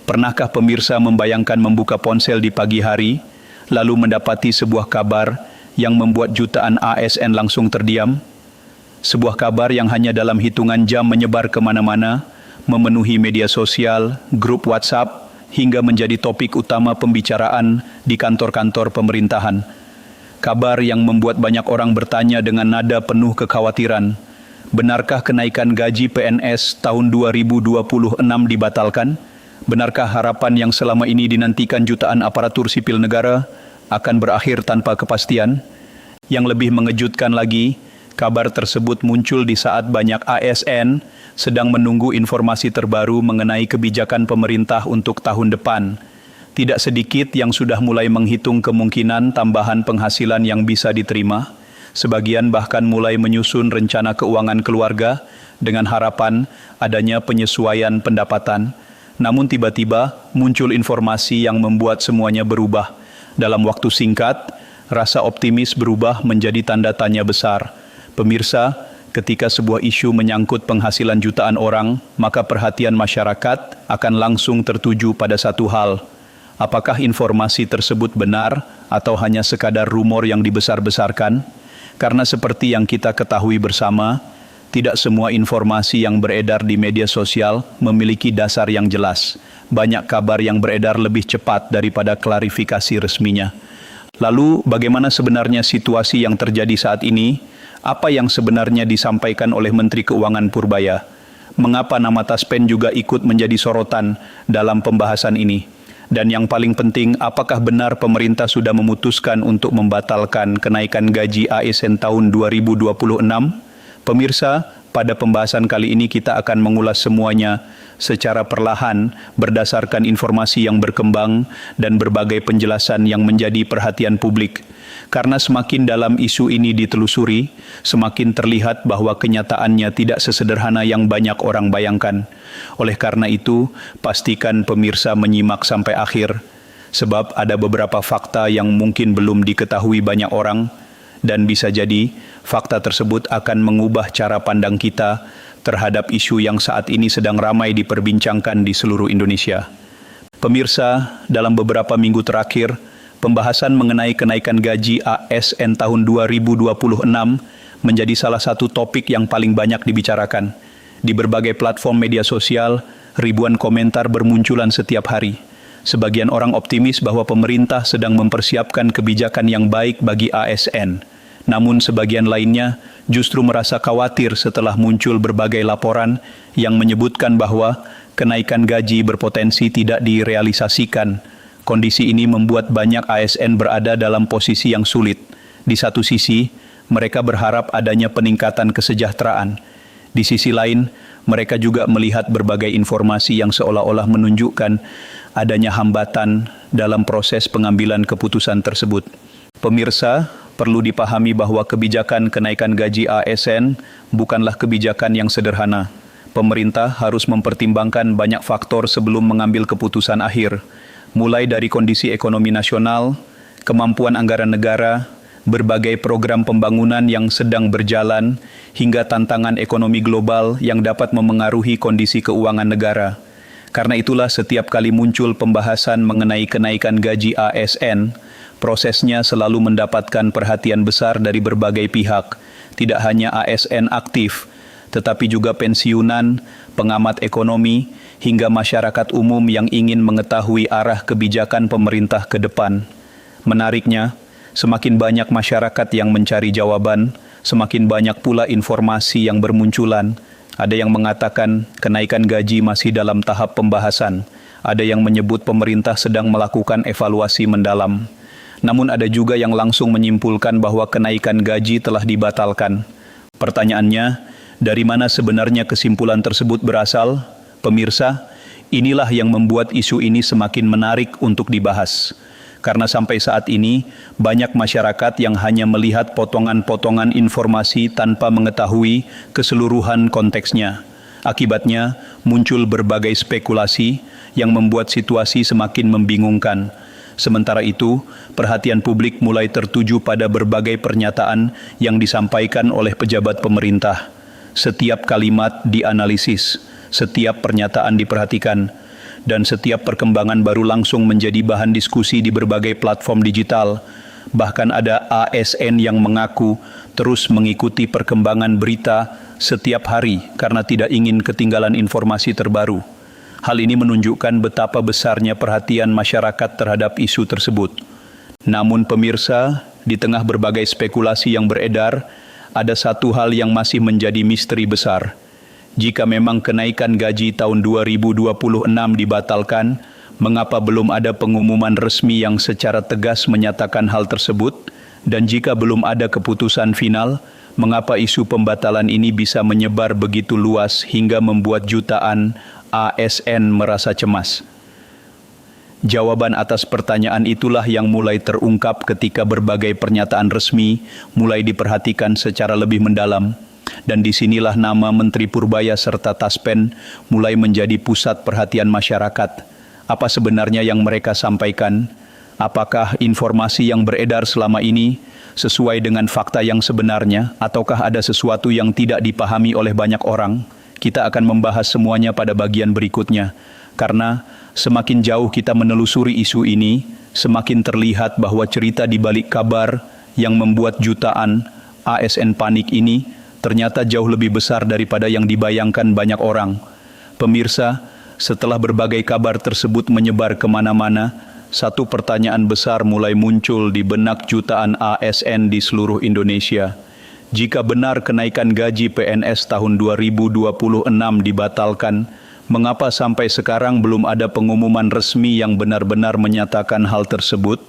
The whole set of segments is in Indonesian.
Pernahkah pemirsa membayangkan membuka ponsel di pagi hari, lalu mendapati sebuah kabar yang membuat jutaan ASN langsung terdiam? Sebuah kabar yang hanya dalam hitungan jam menyebar kemana-mana, memenuhi media sosial, grup WhatsApp, hingga menjadi topik utama pembicaraan di kantor-kantor pemerintahan. Kabar yang membuat banyak orang bertanya dengan nada penuh kekhawatiran, benarkah kenaikan gaji PNS tahun 2026 dibatalkan? Benarkah harapan yang selama ini dinantikan jutaan aparatur sipil negara akan berakhir tanpa kepastian? Yang lebih mengejutkan lagi, kabar tersebut muncul di saat banyak ASN sedang menunggu informasi terbaru mengenai kebijakan pemerintah untuk tahun depan. Tidak sedikit yang sudah mulai menghitung kemungkinan tambahan penghasilan yang bisa diterima. Sebagian bahkan mulai menyusun rencana keuangan keluarga dengan harapan adanya penyesuaian pendapatan. Namun tiba-tiba muncul informasi yang membuat semuanya berubah. Dalam waktu singkat, rasa optimis berubah menjadi tanda tanya besar. Pemirsa, ketika sebuah isu menyangkut penghasilan jutaan orang, maka perhatian masyarakat akan langsung tertuju pada satu hal. Apakah informasi tersebut benar atau hanya sekadar rumor yang dibesar-besarkan? Karena seperti yang kita ketahui bersama, tidak semua informasi yang beredar di media sosial memiliki dasar yang jelas. Banyak kabar yang beredar lebih cepat daripada klarifikasi resminya. Lalu, bagaimana sebenarnya situasi yang terjadi saat ini? Apa yang sebenarnya disampaikan oleh Menteri Keuangan Purbaya? Mengapa nama Taspen juga ikut menjadi sorotan dalam pembahasan ini? Dan yang paling penting, apakah benar pemerintah sudah memutuskan untuk membatalkan kenaikan gaji ASN tahun 2026? Pemirsa, pada pembahasan kali ini kita akan mengulas semuanya secara perlahan berdasarkan informasi yang berkembang dan berbagai penjelasan yang menjadi perhatian publik. Karena semakin dalam isu ini ditelusuri, semakin terlihat bahwa kenyataannya tidak sesederhana yang banyak orang bayangkan. Oleh karena itu, pastikan pemirsa menyimak sampai akhir, sebab ada beberapa fakta yang mungkin belum diketahui banyak orang, dan bisa jadi fakta tersebut akan mengubah cara pandang kita terhadap isu yang saat ini sedang ramai diperbincangkan di seluruh Indonesia. Pemirsa, dalam beberapa minggu terakhir, pembahasan mengenai kenaikan gaji ASN tahun 2026 menjadi salah satu topik yang paling banyak dibicarakan. Di berbagai platform media sosial, ribuan komentar bermunculan setiap hari. Sebagian orang optimis bahwa pemerintah sedang mempersiapkan kebijakan yang baik bagi ASN. Namun sebagian lainnya justru merasa khawatir setelah muncul berbagai laporan yang menyebutkan bahwa kenaikan gaji berpotensi tidak direalisasikan. Kondisi ini membuat banyak ASN berada dalam posisi yang sulit. Di satu sisi, mereka berharap adanya peningkatan kesejahteraan. Di sisi lain, mereka juga melihat berbagai informasi yang seolah-olah menunjukkan adanya hambatan dalam proses pengambilan keputusan tersebut. Pemirsa, perlu dipahami bahwa kebijakan kenaikan gaji ASN bukanlah kebijakan yang sederhana. Pemerintah harus mempertimbangkan banyak faktor sebelum mengambil keputusan akhir, mulai dari kondisi ekonomi nasional, kemampuan anggaran negara, berbagai program pembangunan yang sedang berjalan, hingga tantangan ekonomi global yang dapat memengaruhi kondisi keuangan negara. Karena itulah setiap kali muncul pembahasan mengenai kenaikan gaji ASN, prosesnya selalu mendapatkan perhatian besar dari berbagai pihak, tidak hanya ASN aktif, tetapi juga pensiunan, pengamat ekonomi, hingga masyarakat umum yang ingin mengetahui arah kebijakan pemerintah ke depan. Menariknya, semakin banyak masyarakat yang mencari jawaban, semakin banyak pula informasi yang bermunculan. Ada yang mengatakan kenaikan gaji masih dalam tahap pembahasan. Ada yang menyebut pemerintah sedang melakukan evaluasi mendalam. Namun ada juga yang langsung menyimpulkan bahwa kenaikan gaji telah dibatalkan. Pertanyaannya, dari mana sebenarnya kesimpulan tersebut berasal? Pemirsa, inilah yang membuat isu ini semakin menarik untuk dibahas. Karena sampai saat ini, banyak masyarakat yang hanya melihat potongan-potongan informasi tanpa mengetahui keseluruhan konteksnya. Akibatnya, muncul berbagai spekulasi yang membuat situasi semakin membingungkan. Sementara itu, perhatian publik mulai tertuju pada berbagai pernyataan yang disampaikan oleh pejabat pemerintah. Setiap kalimat dianalisis, setiap pernyataan diperhatikan. dan setiap perkembangan baru langsung menjadi bahan diskusi di berbagai platform digital. Bahkan ada ASN yang mengaku terus mengikuti perkembangan berita setiap hari karena tidak ingin ketinggalan informasi terbaru. Hal ini menunjukkan betapa besarnya perhatian masyarakat terhadap isu tersebut. Namun pemirsa, di tengah berbagai spekulasi yang beredar, ada satu hal yang masih menjadi misteri besar. Jika memang kenaikan gaji tahun 2026 dibatalkan, mengapa belum ada pengumuman resmi yang secara tegas menyatakan hal tersebut? Dan jika belum ada keputusan final, mengapa isu pembatalan ini bisa menyebar begitu luas hingga membuat jutaan ASN merasa cemas? Jawaban atas pertanyaan itulah yang mulai terungkap ketika berbagai pernyataan resmi mulai diperhatikan secara lebih mendalam. Dan disinilah nama Menteri Purbaya serta Taspen mulai menjadi pusat perhatian masyarakat. Apa sebenarnya yang mereka sampaikan? Apakah informasi yang beredar selama ini sesuai dengan fakta yang sebenarnya, ataukah ada sesuatu yang tidak dipahami oleh banyak orang? Kita akan membahas semuanya pada bagian berikutnya. Karena semakin jauh kita menelusuri isu ini, semakin terlihat bahwa cerita di balik kabar yang membuat jutaan ASN panik ini ternyata jauh lebih besar daripada yang dibayangkan banyak orang. Pemirsa, setelah berbagai kabar tersebut menyebar kemana-mana, satu pertanyaan besar mulai muncul di benak jutaan ASN di seluruh Indonesia. Jika benar kenaikan gaji PNS tahun 2026 dibatalkan, mengapa sampai sekarang belum ada pengumuman resmi yang benar-benar menyatakan hal tersebut?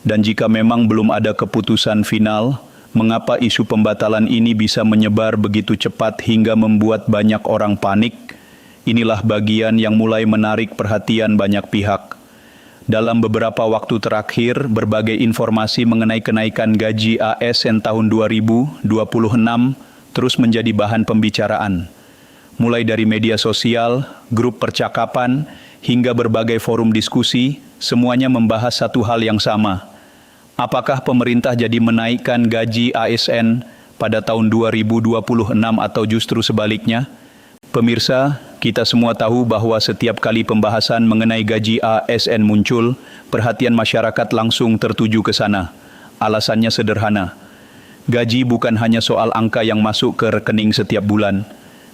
Dan jika memang belum ada keputusan final, mengapa isu pembatalan ini bisa menyebar begitu cepat hingga membuat banyak orang panik? Inilah bagian yang mulai menarik perhatian banyak pihak. Dalam beberapa waktu terakhir, berbagai informasi mengenai kenaikan gaji ASN tahun 2026 terus menjadi bahan pembicaraan. Mulai dari media sosial, grup percakapan, hingga berbagai forum diskusi, semuanya membahas satu hal yang sama. Apakah pemerintah jadi menaikkan gaji ASN pada tahun 2026 atau justru sebaliknya? Pemirsa, kita semua tahu bahwa setiap kali pembahasan mengenai gaji ASN muncul, perhatian masyarakat langsung tertuju ke sana. Alasannya sederhana. Gaji bukan hanya soal angka yang masuk ke rekening setiap bulan.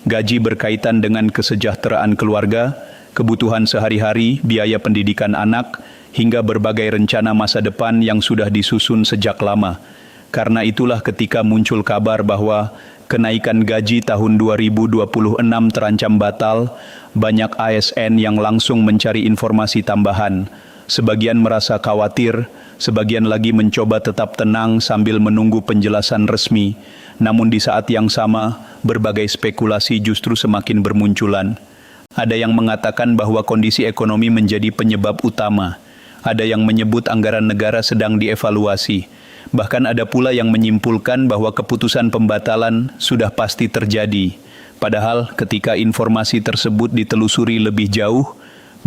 Gaji berkaitan dengan kesejahteraan keluarga, kebutuhan sehari-hari, biaya pendidikan anak, hingga berbagai rencana masa depan yang sudah disusun sejak lama. Karena itulah ketika muncul kabar bahwa kenaikan gaji tahun 2026 terancam batal, banyak ASN yang langsung mencari informasi tambahan. Sebagian merasa khawatir, sebagian lagi mencoba tetap tenang sambil menunggu penjelasan resmi. Namun di saat yang sama, berbagai spekulasi justru semakin bermunculan. Ada yang mengatakan bahwa kondisi ekonomi menjadi penyebab utama. Ada yang menyebut anggaran negara sedang dievaluasi. Bahkan ada pula yang menyimpulkan bahwa keputusan pembatalan sudah pasti terjadi. Padahal ketika informasi tersebut ditelusuri lebih jauh,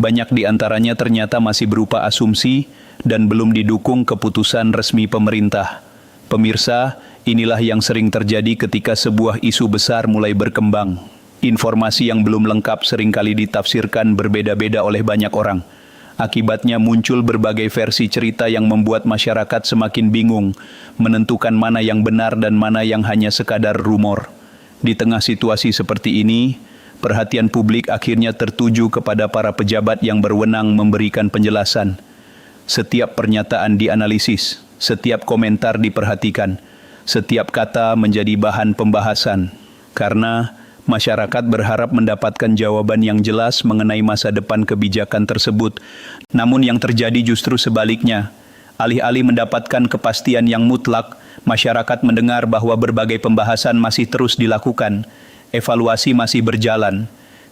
banyak di antaranya ternyata masih berupa asumsi dan belum didukung keputusan resmi pemerintah. Pemirsa, inilah yang sering terjadi ketika sebuah isu besar mulai berkembang. Informasi yang belum lengkap seringkali ditafsirkan berbeda-beda oleh banyak orang. Akibatnya muncul berbagai versi cerita yang membuat masyarakat semakin bingung menentukan mana yang benar dan mana yang hanya sekadar rumor. Di tengah situasi seperti ini, perhatian publik akhirnya tertuju kepada para pejabat yang berwenang memberikan penjelasan. Setiap pernyataan dianalisis, setiap komentar diperhatikan, setiap kata menjadi bahan pembahasan. Karena masyarakat berharap mendapatkan jawaban yang jelas mengenai masa depan kebijakan tersebut. Namun yang terjadi justru sebaliknya. Alih-alih mendapatkan kepastian yang mutlak, masyarakat mendengar bahwa berbagai pembahasan masih terus dilakukan, evaluasi masih berjalan,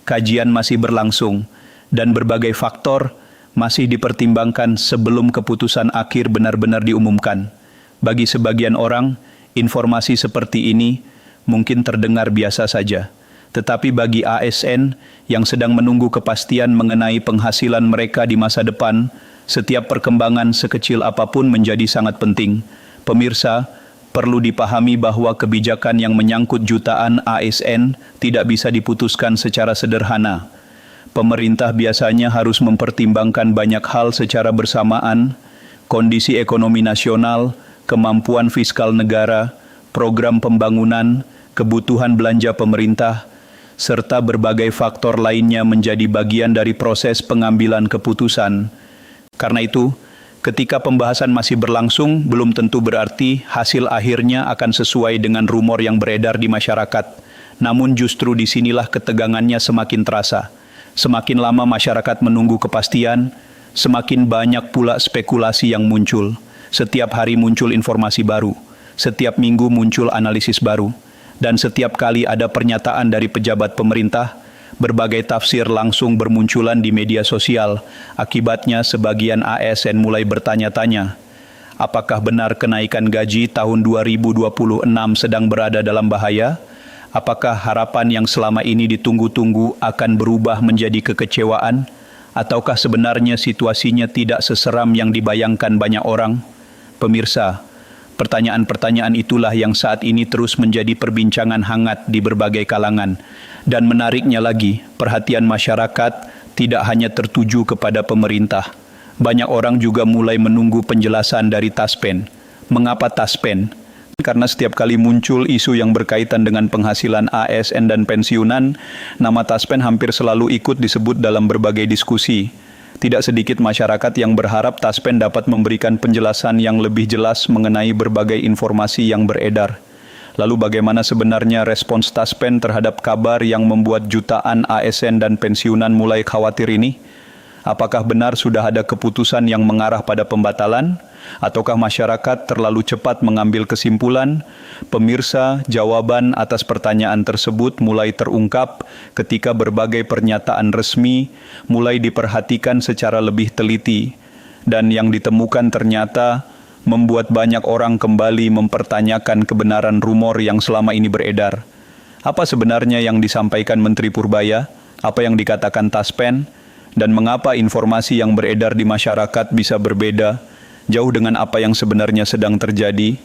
kajian masih berlangsung, dan berbagai faktor masih dipertimbangkan sebelum keputusan akhir benar-benar diumumkan. Bagi sebagian orang, informasi seperti ini mungkin terdengar biasa saja. Tetapi bagi ASN yang sedang menunggu kepastian mengenai penghasilan mereka di masa depan, setiap perkembangan sekecil apapun menjadi sangat penting. Pemirsa, perlu dipahami bahwa kebijakan yang menyangkut jutaan ASN tidak bisa diputuskan secara sederhana. pemerintah biasanya harus mempertimbangkan banyak hal secara bersamaan, kondisi ekonomi nasional, kemampuan fiskal negara, program pembangunan, kebutuhan belanja pemerintah, serta berbagai faktor lainnya menjadi bagian dari proses pengambilan keputusan. Karena itu, ketika pembahasan masih berlangsung, belum tentu berarti hasil akhirnya akan sesuai dengan rumor yang beredar di masyarakat. Namun justru disinilah ketegangannya semakin terasa. Semakin lama masyarakat menunggu kepastian, semakin banyak pula spekulasi yang muncul. Setiap hari muncul informasi baru, setiap minggu muncul analisis baru, dan setiap kali ada pernyataan dari pejabat pemerintah, berbagai tafsir langsung bermunculan di media sosial. Akibatnya sebagian ASN mulai bertanya-tanya, apakah benar kenaikan gaji tahun 2026 sedang berada dalam bahaya? Apakah harapan yang selama ini ditunggu-tunggu akan berubah menjadi kekecewaan? Ataukah sebenarnya situasinya tidak seseram yang dibayangkan banyak orang? Pemirsa, pertanyaan-pertanyaan itulah yang saat ini terus menjadi perbincangan hangat di berbagai kalangan. Dan menariknya lagi, perhatian masyarakat tidak hanya tertuju kepada pemerintah. Banyak orang juga mulai menunggu penjelasan dari Taspen. Mengapa Taspen? Karena setiap kali muncul isu yang berkaitan dengan penghasilan ASN dan pensiunan, nama Taspen hampir selalu ikut disebut dalam berbagai diskusi. Tidak sedikit masyarakat yang berharap Taspen dapat memberikan penjelasan yang lebih jelas mengenai berbagai informasi yang beredar. Lalu bagaimana sebenarnya respons Taspen terhadap kabar yang membuat jutaan ASN dan pensiunan mulai khawatir ini? Apakah benar sudah ada keputusan yang mengarah pada pembatalan? Ataukah masyarakat terlalu cepat mengambil kesimpulan? Pemirsa, jawaban atas pertanyaan tersebut mulai terungkap ketika berbagai pernyataan resmi mulai diperhatikan secara lebih teliti. Dan yang ditemukan ternyata membuat banyak orang kembali mempertanyakan kebenaran rumor yang selama ini beredar. Apa sebenarnya yang disampaikan Menteri Purbaya? Apa yang dikatakan Taspen? Dan mengapa informasi yang beredar di masyarakat bisa berbeda, jauh dengan apa yang sebenarnya sedang terjadi?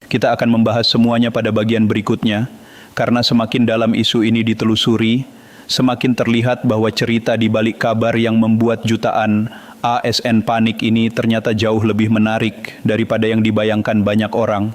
Kita akan membahas semuanya pada bagian berikutnya, karena semakin dalam isu ini ditelusuri, semakin terlihat bahwa cerita di balik kabar yang membuat jutaan ASN panik ini ternyata jauh lebih menarik daripada yang dibayangkan banyak orang.